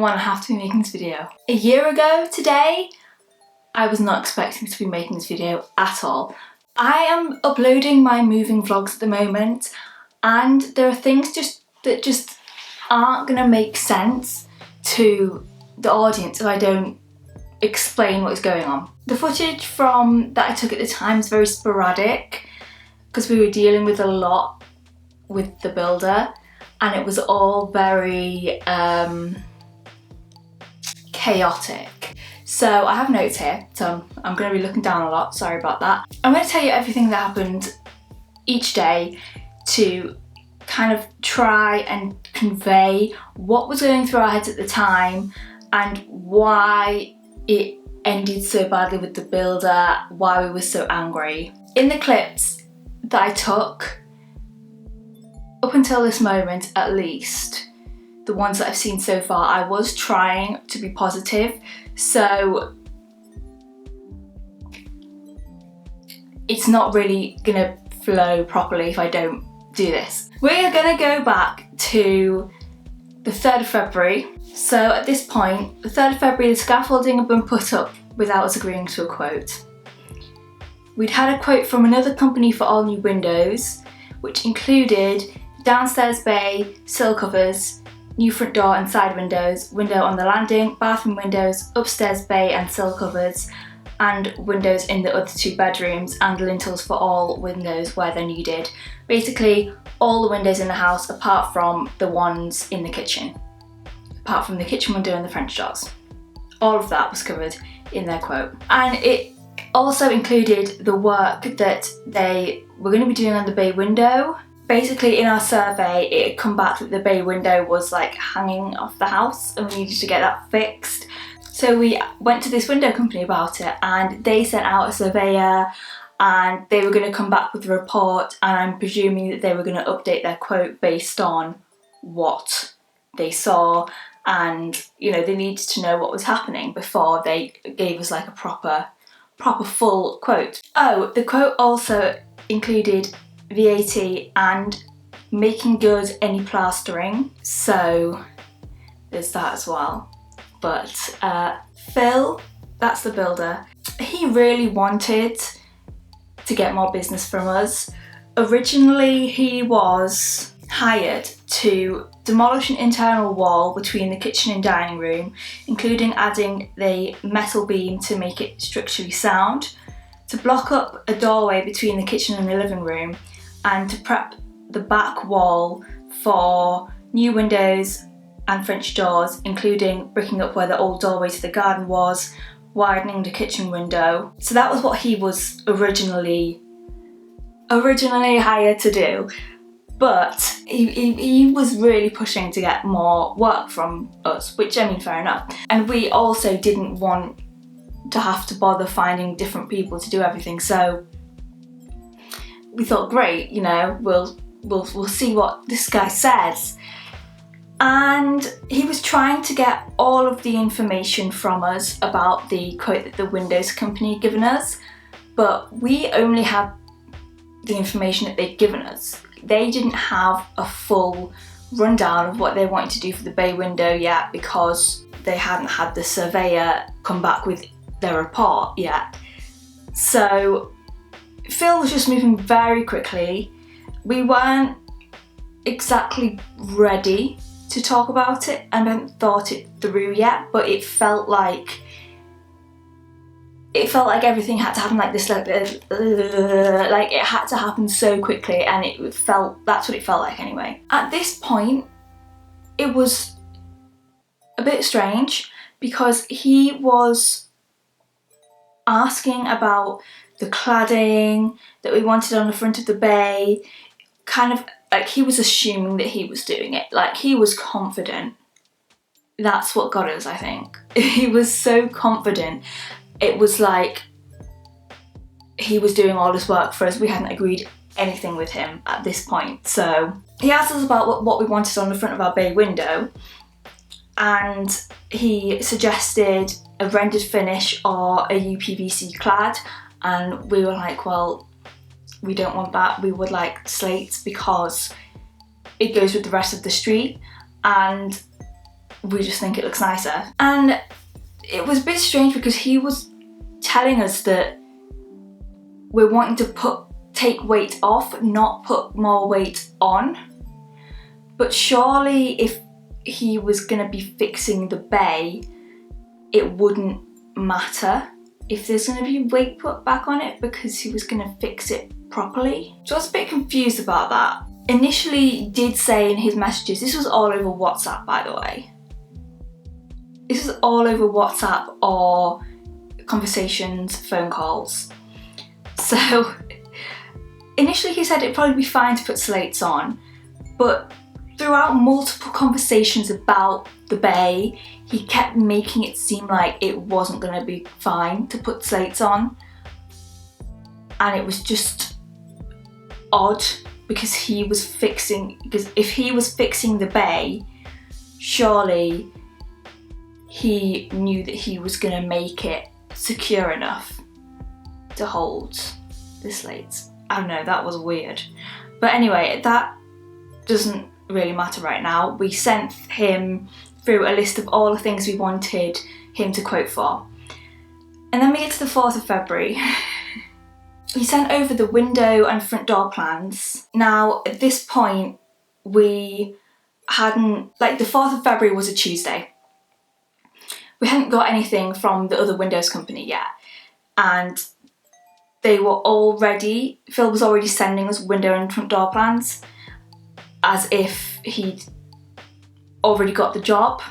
one I have to be making this video. A year ago today, I was not expecting to be making this video at all. I am uploading my moving vlogs at the moment, and there are things that just aren't gonna make sense to the audience if I don't explain what is going on. The footage that I took at the time is very sporadic because we were dealing with a lot with the builder, and it was all very chaotic. So I have notes here, so I'm going to be looking down a lot, sorry about that. I'm going to tell you everything that happened each day to kind of try and convey what was going through our heads at the time and why it ended so badly with the builder, why we were so angry. In the clips that I took, up until this moment at least, the ones that I've seen so far, I was trying to be positive, so it's not really gonna flow properly if I don't do this. We're gonna go back to the 3rd of February. So at this point, the 3rd of February, the scaffolding had been put up without us agreeing to a quote. We'd had a quote from another company for all new windows, which included downstairs bay, sill covers, new front door and side windows, window on the landing, bathroom windows, upstairs bay and sill covers, and windows in the other 2 bedrooms, and lintels for all windows where they're needed. Basically, all the windows in the house apart from the ones in the kitchen. Apart from the kitchen window and the French doors. All of that was covered in their quote. And it also included the work that they were going to be doing on the bay window. Basically, in our survey, it had come back that the bay window was like hanging off the house and we needed to get that fixed. So we went to this window company about it, and they sent out a surveyor and they were going to come back with a report, and I'm presuming that they were going to update their quote based on what they saw, and you know, they needed to know what was happening before they gave us like a proper full quote. Oh, the quote also included VAT and making good any plastering, so there's that as well. But Phil, that's the builder, he really wanted to get more business from us. Originally he was hired to demolish an internal wall between the kitchen and dining room, including adding the metal beam to make it structurally sound, to block up a doorway between the kitchen and the living room, and to prep the back wall for new windows and French doors, including bricking up where the old doorway to the garden was, widening the kitchen window. So that was what he was originally hired to do. But he was really pushing to get more work from us, which, I mean, fair enough. And we also didn't want to have to bother finding different people to do everything, so we thought, great, you know, we'll see what this guy says. And he was trying to get all of the information from us about the quote that the windows company had given us, but we only had the information that they'd given us. They didn't have a full rundown of what they wanted to do for the bay window yet, because they hadn't had the surveyor come back with their report yet. So Phil was just moving very quickly. We weren't exactly ready to talk about it and hadn't thought it through yet, but it felt like everything had to happen like this, like it had to happen so quickly, and that's what it felt like anyway. At this point, it was a bit strange because he was asking about the cladding that we wanted on the front of the bay, kind of like he was assuming that he was doing it, like he was confident. That's what got us, I think. He was so confident. It was like he was doing all this work for us. We hadn't agreed anything with him at this point. So he asked us about what we wanted on the front of our bay window, and he suggested a rendered finish or a UPVC clad, and we were like, well, we don't want that. We would like slates because it goes with the rest of the street, and we just think it looks nicer. And it was a bit strange because he was telling us that we're wanting to take weight off, not put more weight on. But surely if he was going to be fixing the bay, it wouldn't matter if there's going to be weight put back on it because he was going to fix it properly. So I was a bit confused about that. Initially, he did say in his messages, this was all over WhatsApp, by the way. This was all over WhatsApp or conversations, phone calls. So initially he said it'd probably be fine to put slates on, but throughout multiple conversations about the bay, he kept making it seem like it wasn't going to be fine to put slates on. And it was just odd because if he was fixing the bay, surely he knew that he was going to make it secure enough to hold the slates. I don't know, that was weird. But anyway, that doesn't really matter right now. We sent him through a list of all the things we wanted him to quote for. And then we get to the 4th of February. He sent over the window and front door plans. Now, at this point, we hadn't, the 4th of February was a Tuesday. We hadn't got anything from the other windows company yet. And Phil was already sending us window and front door plans as if he'd already got the job.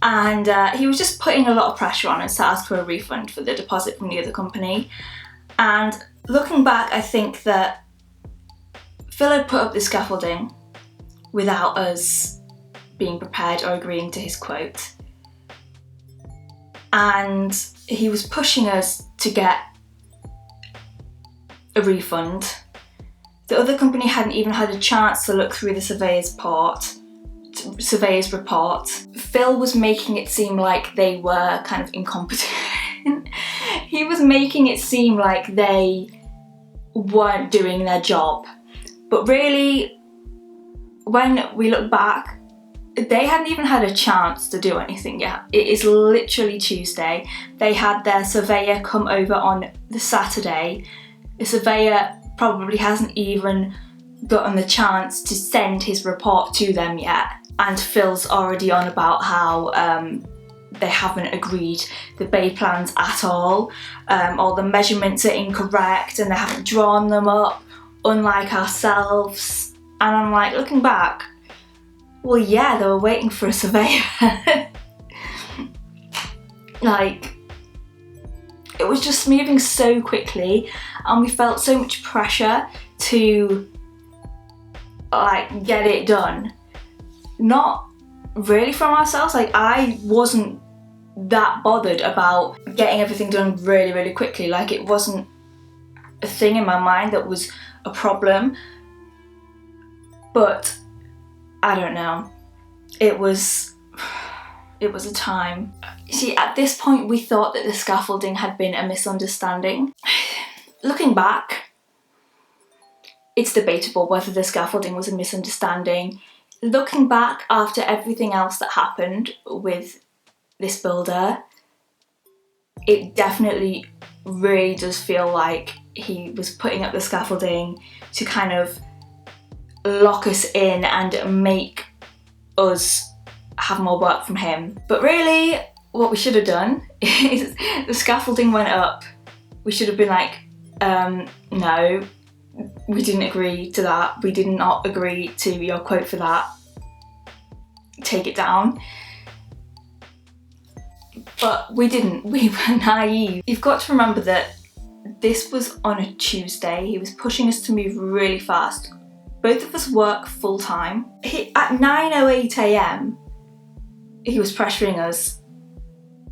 And he was just putting a lot of pressure on us to ask for a refund for the deposit from the other company. And looking back, I think that Phil had put up the scaffolding without us being prepared or agreeing to his quote. And he was pushing us to get a refund. The other company hadn't even had a chance to look through the surveyor's report. Phil was making it seem like they were kind of incompetent. He was making it seem like they weren't doing their job. But really, when we look back, they hadn't even had a chance to do anything yet. It is literally Tuesday. They had their surveyor come over on the Saturday. The surveyor probably hasn't even gotten the chance to send his report to them yet. And Phil's already on about how they haven't agreed the bay plans at all the measurements are incorrect and they haven't drawn them up, unlike ourselves. And I'm like, looking back, well, yeah, they were waiting for a surveyor. It was just moving so quickly and we felt so much pressure to get it done. Not really from ourselves. I wasn't that bothered about getting everything done really, really quickly. It wasn't a thing in my mind that was a problem. But I don't know. It was a time. See, at this point we thought that the scaffolding had been a misunderstanding. Looking back, it's debatable whether the scaffolding was a misunderstanding. Looking back after everything else that happened with this builder, it definitely really does feel like he was putting up the scaffolding to kind of lock us in and make us have more work from him. But really, what we should have done is the scaffolding went up. We should have been like, no, we didn't agree to that. We did not agree to your quote for that. Take it down. But we didn't. We were naive. You've got to remember that this was on a Tuesday. He was pushing us to move really fast. Both of us work full time. At 9:08 a.m, he was pressuring us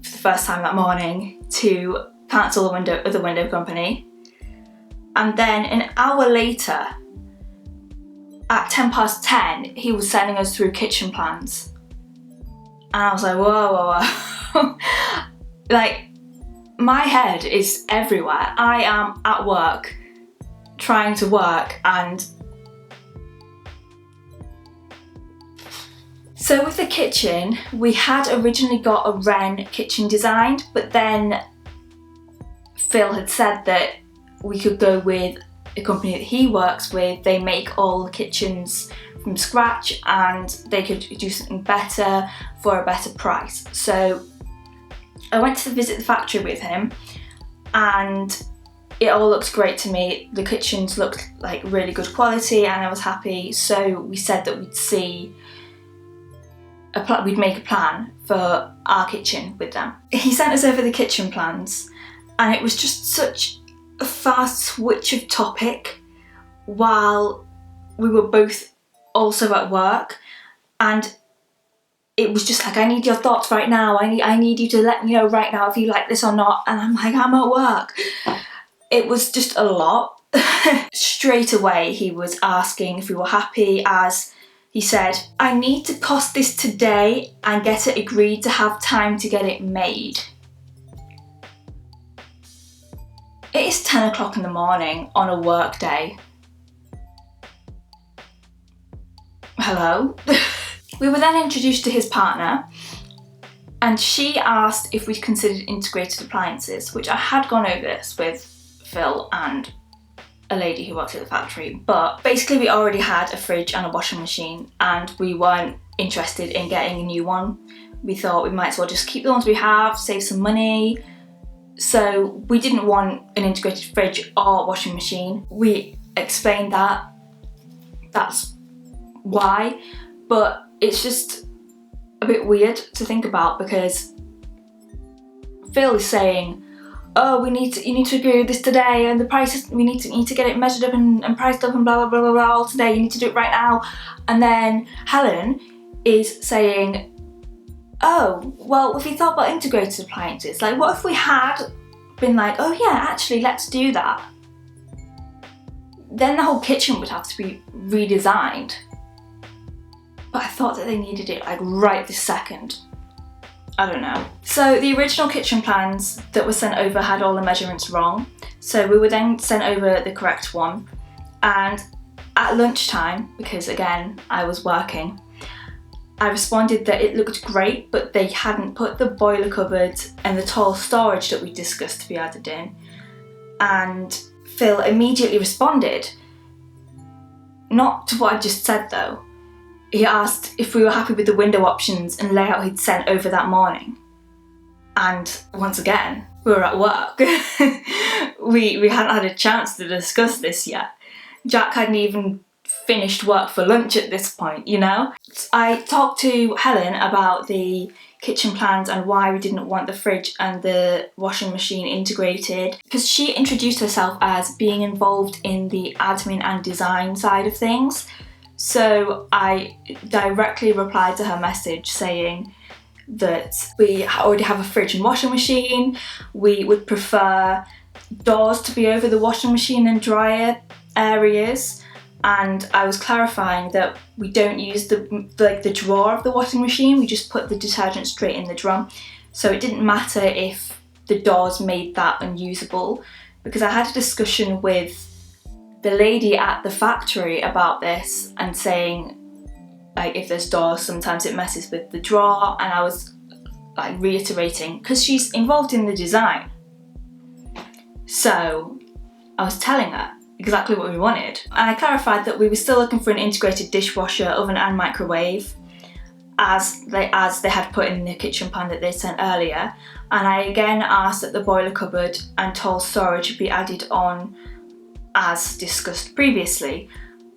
for the first time that morning to cancel the window company. And then an hour later, at 10:10, he was sending us through kitchen plans. And I was like, whoa. My head is everywhere. I am at work, trying to work, and So with the kitchen, we had originally got a wren kitchen designed, but then Phil had said that we could go with a company that he works with. They make all the kitchens from scratch and they could do something better for a better price. So I went to visit the factory with him and it all looked great to me. The kitchens looked like really good quality and I was happy. So we said that we'd make a plan for our kitchen with them. He sent us over the kitchen plans and it was just such a fast switch of topic while we were both also at work, and it was just like, I need your thoughts right now, I need you to let me know right now if you like this or not, and I'm like, I'm at work. It was just a lot. Straight away he was asking if we were happy, as he said, I need to cost this today and get it agreed to have time to get it made. It is 10 o'clock in the morning on a work day. Hello? We were then introduced to his partner and she asked if we'd considered integrated appliances, which I had gone over this with Phil and a lady who works at the factory, but basically we already had a fridge and a washing machine and we weren't interested in getting a new one. We thought we might as well just keep the ones we have, save some money. So we didn't want an integrated fridge or washing machine. We explained that, that's why, but it's just a bit weird to think about because Phil is saying, oh, you need to agree with this today and the prices, we need to get it measured up and priced up and blah blah blah blah blah all today, you need to do it right now. And then Helen is saying, oh, well, if you thought about integrated appliances, like what if we had been like, oh yeah, actually let's do that. Then the whole kitchen would have to be redesigned. But I thought that they needed it like right this second. I don't know. So the original kitchen plans that were sent over had all the measurements wrong. So we were then sent over the correct one. And at lunchtime, because again, I was working, I responded that it looked great, but they hadn't put the boiler cupboard and the tall storage that we discussed to be added in. And Phil immediately responded, not to what I just said though. He asked if we were happy with the window options and layout he'd sent over that morning. And once again, we were at work. we hadn't had a chance to discuss this yet. Jack hadn't even finished work for lunch at this point, you know? I talked to Helen about the kitchen plans and why we didn't want the fridge and the washing machine integrated, because she introduced herself as being involved in the admin and design side of things. So I directly replied to her message saying that we already have a fridge and washing machine, we would prefer doors to be over the washing machine and dryer areas, and I was clarifying that we don't use the drawer of the washing machine, we just put the detergent straight in the drum. So it didn't matter if the doors made that unusable, because I had a discussion with the lady at the factory about this and saying, like, if there's doors, sometimes it messes with the drawer, and I was like reiterating, because she's involved in the design. So I was telling her exactly what we wanted. And I clarified that we were still looking for an integrated dishwasher, oven and microwave, as they had put in the kitchen plan that they sent earlier. And I again asked that the boiler cupboard and tall storage be added on as discussed previously.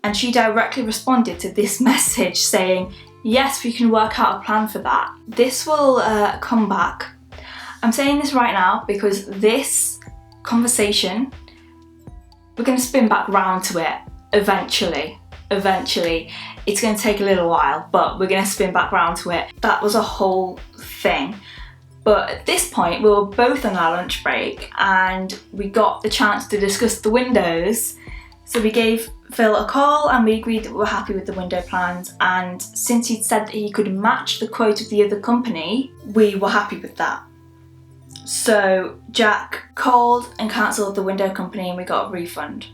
And she directly responded to this message saying, yes, we can work out a plan for that. This will come back. I'm saying this right now because this conversation, we're going to spin back round to it eventually. It's going to take a little while, but we're going to spin back round to it. That was a whole thing. But at this point, we were both on our lunch break and we got the chance to discuss the windows. So we gave Phil a call and we agreed that we were happy with the window plans. And since he'd said that he could match the quote of the other company, we were happy with that. So Jack called and cancelled the window company and we got a refund.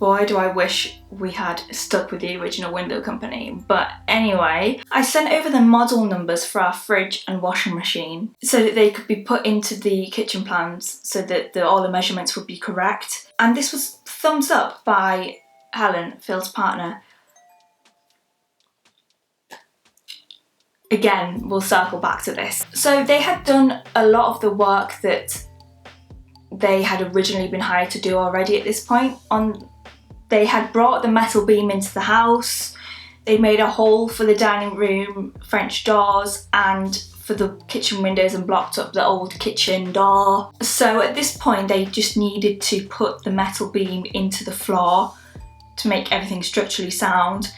boy, do I wish we had stuck with the original window company. But anyway, I sent over the model numbers for our fridge and washing machine so that they could be put into the kitchen plans so that all the measurements would be correct. And this was thumbs up by Helen, Phil's partner. Again, we'll circle back to this. So they had done a lot of the work that they had originally been hired to do already at this point. They had brought the metal beam into the house, they made a hole for the dining room French doors and for the kitchen windows and blocked up the old kitchen door. So at this point they just needed to put the metal beam into the floor to make everything structurally sound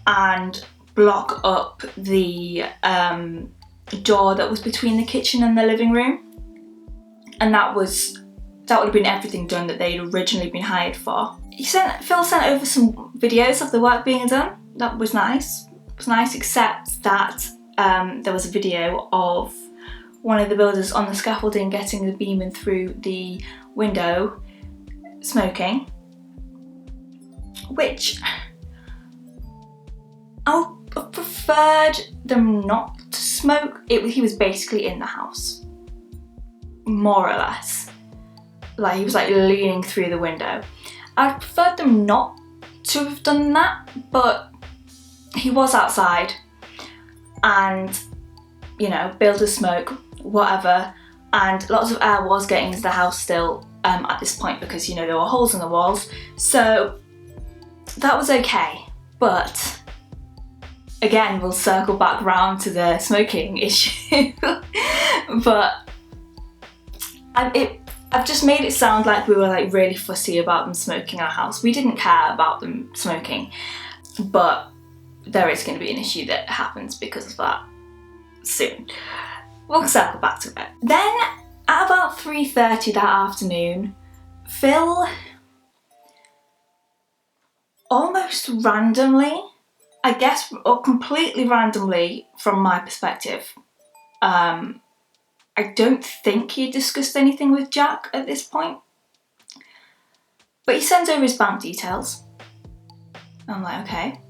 and block up the door that was between the kitchen and the living room. And that would have been everything done that they'd originally been hired for. Phil sent over some videos of the work being done. That was nice. It was nice, except that there was a video of one of the builders on the scaffolding getting the beam in through the window, smoking, which I would have preferred them not to smoke. He was basically in the house, more or less. Like, he was like leaning through the window. I'd preferred them not to have done that, but he was outside and, you know, builders smoke, whatever, and lots of air was getting into the house still at this point because, you know, there were holes in the walls, so that was okay. But again, we'll circle back round to the smoking issue. But I've just made it sound like we were like really fussy about them smoking our house. We didn't care about them smoking, but there is going to be an issue that happens because of that soon. We'll circle back to it. Then at about 3:30 that afternoon, Phil almost randomly, I guess, or completely randomly from my perspective, I don't think he discussed anything with Jack at this point, but he sends over his bank details. I'm like, okay.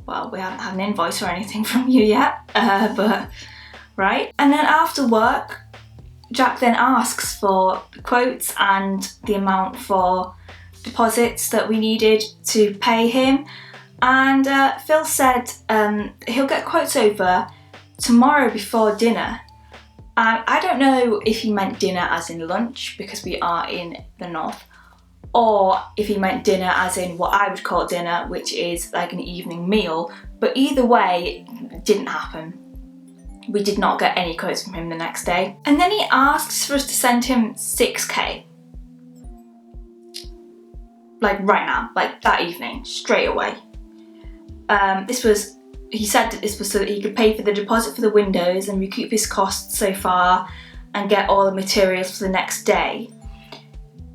Well, we haven't had an invoice or anything from you yet, but right. And then after work, Jack then asks for the quotes and the amount for deposits that we needed to pay him. And Phil said he'll get quotes over tomorrow before dinner. And I don't know if he meant dinner as in lunch, because we are in the north, or if he meant dinner as in what I would call dinner, which is like an evening meal. But either way, it didn't happen. We did not get any quotes from him the next day. And then he asks for us to send him 6k. Like right now, like that evening, straight away. He said that this was so that he could pay for the deposit for the windows and recoup his costs so far and get all the materials for the next day.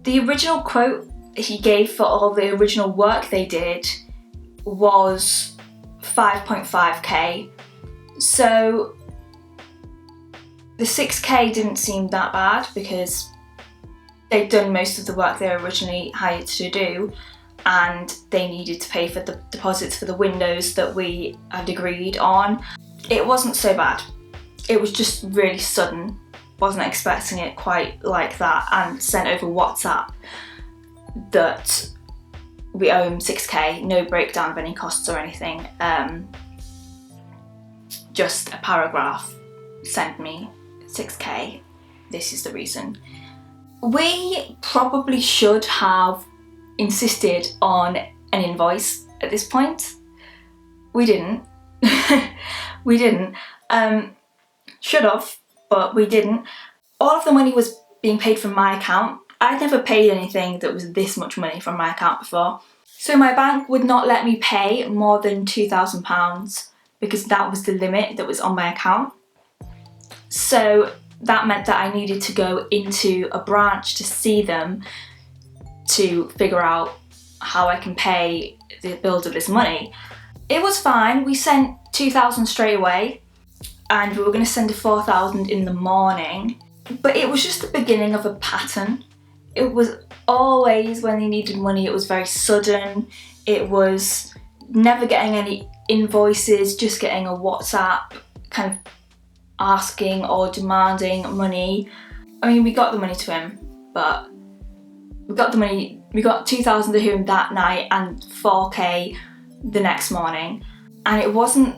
The original quote he gave for all the original work they did was 5.5k. So the 6k didn't seem that bad because they'd done most of the work they were originally hired to do, and they needed to pay for the deposits for the windows that we had agreed on. It wasn't so bad. It was just really sudden. Wasn't expecting it quite like that, and sent over WhatsApp that we owe him 6k, no breakdown of any costs or anything. Just a paragraph, send me 6k, this is the reason. We probably should have insisted on an invoice at this point. We didn't. We didn't. Should have, but we didn't. All of the money was being paid from my account. I'd never paid anything that was this much money from my account before. So my bank would not let me pay more than £2,000 because that was the limit that was on my account. So that meant that I needed to go into a branch to see them to figure out how I can pay the builder this money. It was fine. We sent 2,000 straight away, and we were going to send a 4,000 in the morning. But it was just the beginning of a pattern. It was always when they needed money, it was very sudden. It was never getting any invoices, just getting a WhatsApp kind of asking or demanding money. I mean, we got the money to him, but we got 2,000 to him that night and 4k the next morning. And it wasn't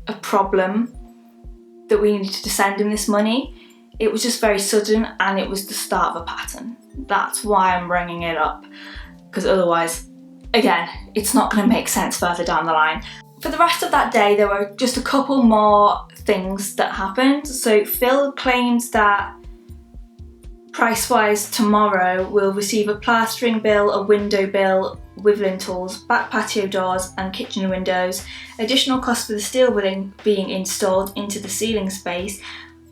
a problem that we needed to send him this money. It was just very sudden, and it was the start of a pattern. That's why I'm bringing it up, because otherwise, again, it's not going to make sense further down the line. For the rest of that day, there were just a couple more things that happened. So Phil claims that price-wise tomorrow we'll receive a plastering bill, a window bill with lintels, back patio doors and kitchen windows, additional cost for the steel being installed into the ceiling space,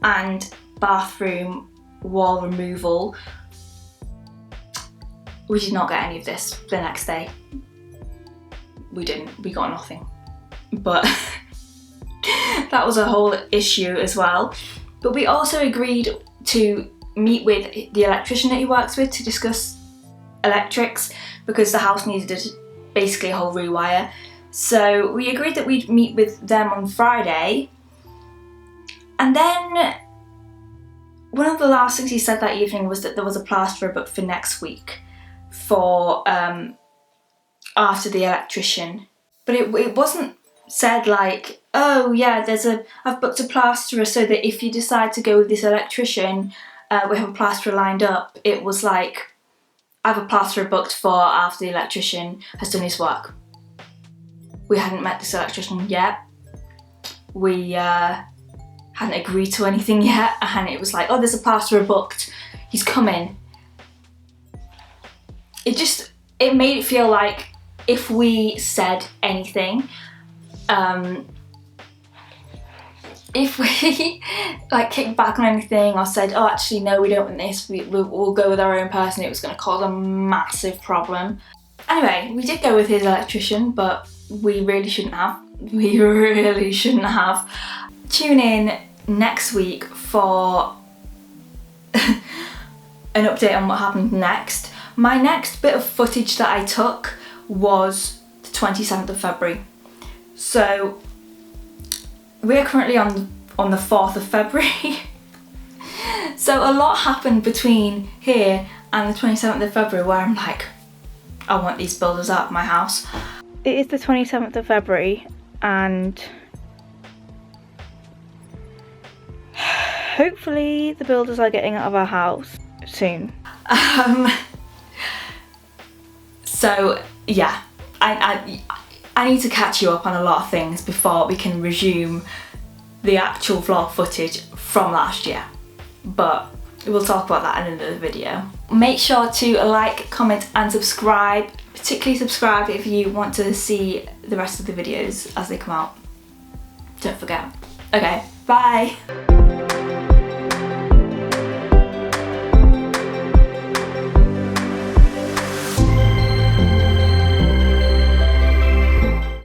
and bathroom wall removal. We did not get any of this the next day. We didn't, we got nothing. But that was a whole issue as well. But we also agreed to meet with the electrician that he works with to discuss electrics, because the house needed basically a whole rewire. So we agreed that we'd meet with them on Friday. And then one of the last things he said that evening was that there was a plasterer booked for next week for after the electrician. But it wasn't said like, oh yeah, I've booked a plasterer so that if you decide to go with this electrician, we have a plasterer lined up. It was like, I have a plasterer booked for after the electrician has done his work. We hadn't met this electrician yet. We hadn't agreed to anything yet, and it was like, oh, there's a plasterer booked, he's coming. It made it feel like if we said anything, if we like kicked back on anything or said, oh actually no, we don't want this, we'll go with our own person, it was going to cause a massive problem. Anyway, we did go with his electrician, but we really shouldn't have. We really shouldn't have. Tune in next week for an update on what happened next. My next bit of footage that I took was the 27th of February. So we're currently on the 4th of February. So a lot happened between here and the 27th of February where I'm like, I want these builders out of my house. It is the 27th of February and hopefully the builders are getting out of our house soon. So yeah, I need to catch you up on a lot of things before we can resume the actual vlog footage from last year. But we'll talk about that in another video. Make sure to like, comment and subscribe. Particularly subscribe if you want to see the rest of the videos as they come out. Don't forget. Okay, bye!